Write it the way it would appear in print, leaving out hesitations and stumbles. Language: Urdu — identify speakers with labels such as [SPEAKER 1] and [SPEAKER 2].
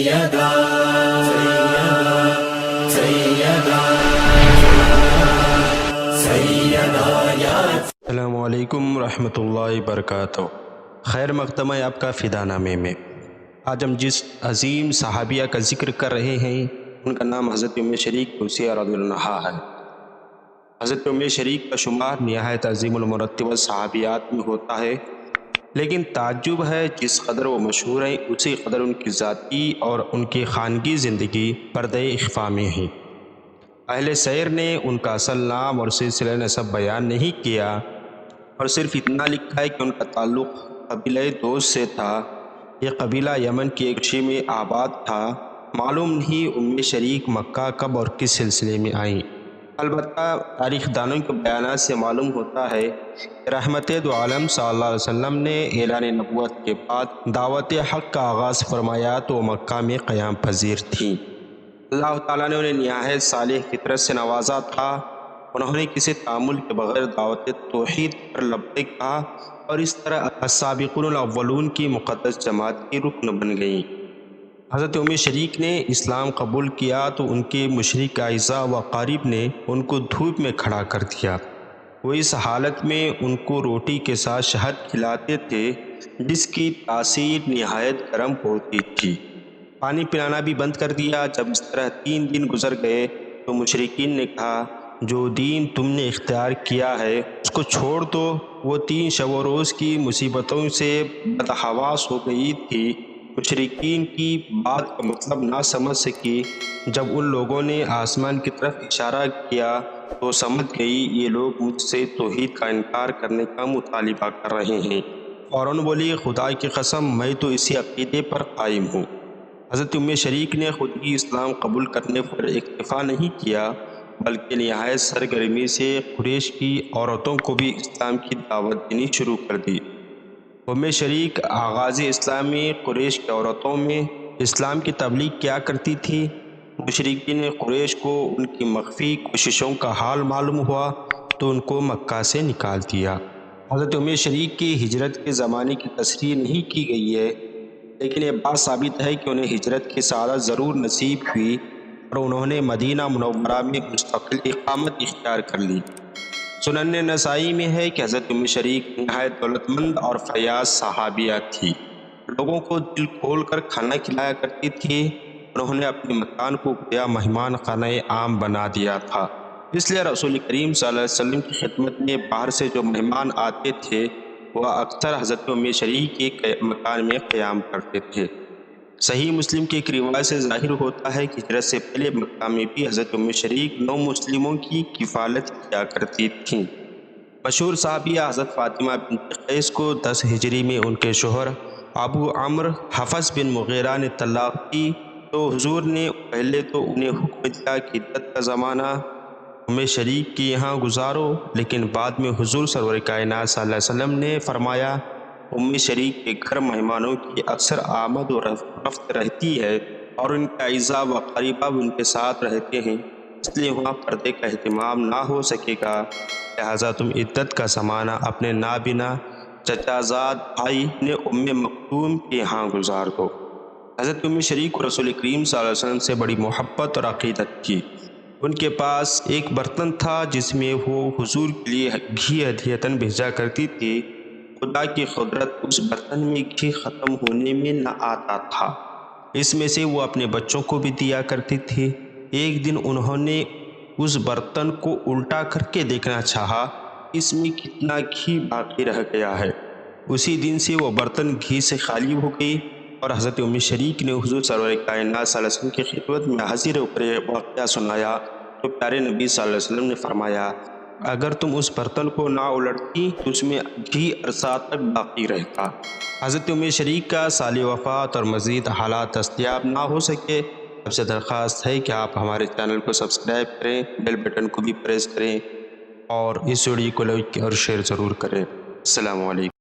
[SPEAKER 1] سیدہ سیدہ سیدہ یا
[SPEAKER 2] السلام علیکم ورحمۃ اللہ وبرکاتہ۔ خیر مقدم ہے آپ کا فدا نامے میں۔ آج ہم جس عظیم صحابیہ کا ذکر کر رہے ہیں ان کا نام حضرت ام شریک دوسیہ رضی اللہ عنہا ہے۔ حضرت ام شریک کا شمار نہایت عظیم المرتبہ صحابیات میں ہوتا ہے، لیکن تعجب ہے جس قدر وہ مشہور ہیں اسی قدر ان کی ذاتی اور ان کی خانگی زندگی پردہ اخفا میں ہیں۔ اہل سیر نے ان کا اصل نام اور سلسلہ نسب بیان نہیں کیا اور صرف اتنا لکھا ہے کہ ان کا تعلق قبیلہ دوس سے تھا۔ یہ قبیلہ یمن کی ایک کشی میں آباد تھا۔ معلوم نہیں ام شریک مکہ کب اور کس سلسلے میں آئیں۔ البتہ تاریخ دانوں کے بیانات سے معلوم ہوتا ہے کہ رحمت دو عالم صلی اللہ علیہ وسلم نے اعلان نبوت کے بعد دعوت حق کا آغاز فرمایا تو مکہ میں قیام پذیر تھیں۔ اللہ تعالیٰ نے انہیں نہایت صالح فطرت سے نوازا تھا۔ انہوں نے کسی تعامل کے بغیر دعوت توحید پر لبیک کہا اور اس طرح السابقون الاولون کی مقدس جماعت کی رکن بن گئیں۔ حضرت ام شریک نے اسلام قبول کیا تو ان کے مشرک اعزاء و اقارب نے ان کو دھوپ میں کھڑا کر دیا۔ وہ اس حالت میں ان کو روٹی کے ساتھ شہد کھلاتے تھے جس کی تاثیر نہایت گرم ہوتی تھی۔ پانی پلانا بھی بند کر دیا۔ جب اس طرح 3 دن گزر گئے تو مشرکین نے کہا جو دین تم نے اختیار کیا ہے اس کو چھوڑ دو۔ وہ 3 شب و روز کی مصیبتوں سے بدحواس ہو گئی تھی۔ مشرکین کی بات کا مطلب نہ سمجھ سکی۔ جب ان لوگوں نے آسمان کی طرف اشارہ کیا تو سمجھ گئی یہ لوگ مجھ سے توحید کا انکار کرنے کا مطالبہ کر رہے ہیں۔ فوراً بولی خدا کی قسم میں تو اسی عقیدے پر قائم ہوں۔ حضرت ام شریک نے خود ہی اسلام قبول کرنے پر اکتفا نہیں کیا بلکہ نہایت سرگرمی سے قریش کی عورتوں کو بھی اسلام کی دعوت دینی شروع کر دی۔ ام شریک آغاز اسلامی قریش کی عورتوں میں اسلام کی تبلیغ کیا کرتی تھی۔ مشرکین قریش کو ان کی مخفی کوششوں کا حال معلوم ہوا تو ان کو مکہ سے نکال دیا۔ حضرت ام شریک کی ہجرت کے زمانے کی تصریح نہیں کی گئی ہے، لیکن یہ بات ثابت ہے کہ انہیں ہجرت کی سعادت ضرور نصیب ہوئی اور انہوں نے مدینہ منورہ میں مستقل اقامت اختیار کر لی۔ سنن نسائی میں ہے کہ حضرت ام شریک نہایت دولت مند اور فیاض صحابیہ تھی۔ لوگوں کو دل کھول کر کھانا کھلایا کرتی تھی۔ انہوں نے اپنے مکان کو گویا مہمان خانہ عام بنا دیا تھا، اس لیے رسول کریم صلی اللہ علیہ وسلم کی خدمت میں باہر سے جو مہمان آتے تھے وہ اکثر حضرت ام شریک کے مکان میں قیام کرتے تھے۔ صحیح مسلم کی ایک روایت سے ظاہر ہوتا ہے کہ ہجرت سے پہلے مکہ میں بھی حضرت ام شریک نو مسلموں کی کفالت کیا کرتی تھیں۔ مشہور صحابیہ حضرت فاطمہ بنت قیس کو 10 ہجری میں ان کے شوہر ابو عمرو حفص بن مغیرہ نے طلاق دی تو حضور نے پہلے تو انہیں حکم دیا کہ عدت کا زمانہ ام شریک کے یہاں گزارو، لیکن بعد میں حضور سرور کائنات صلی اللہ علیہ وسلم نے فرمایا ام شریک کے گھر مہمانوں کی اکثر آمد و رفت رہتی ہے اور ان کے اعزاء و اقارب ان کے ساتھ رہتے ہیں، اس لیے وہاں پردے کا اہتمام نہ ہو سکے گا، لہٰذا تم عدت کا زمانہ اپنے نابینا چچا زاد بھائی نے ام مکتوم کے یہاں گزار دو۔ حضرت ام شریک کو رسول کریم صلی اللہ علیہ وسلم سے بڑی محبت اور عقیدت تھی۔ ان کے پاس ایک برتن تھا جس میں وہ حضور کے لیے گھی ہدیۃً بھیجا کرتی تھی۔ خدا کی قدرت اس برتن میں گھی ختم ہونے میں نہ آتا تھا، اس میں سے وہ اپنے بچوں کو بھی دیا کرتی تھی۔ ایک دن انہوں نے اس برتن کو الٹا کر کے دیکھنا چاہا اس میں کتنا گھی باقی رہ گیا ہے۔ اسی دن سے وہ برتن گھی سے خالی ہو گئی اور حضرت ام شریک نے حضور سرور کائنات صلی اللہ علیہ وسلم کی خدمت میں حاضر ہو کر واقعہ سنایا تو پیارے نبی صلی اللہ علیہ وسلم نے فرمایا اگر تم اس برتن کو نہ الٹتی تو اس میں گھی عرصہ تک باقی رہتا۔ حضرت ام شریک کا سال وفات اور مزید حالات دستیاب نہ ہو سکے، آپ سے درخواست ہے کہ آپ ہمارے چینل کو سبسکرائب کریں، بیل بٹن کو بھی پریس کریں اور اس ویڈیو کو لائک اور شیئر ضرور کریں۔ السلام علیکم۔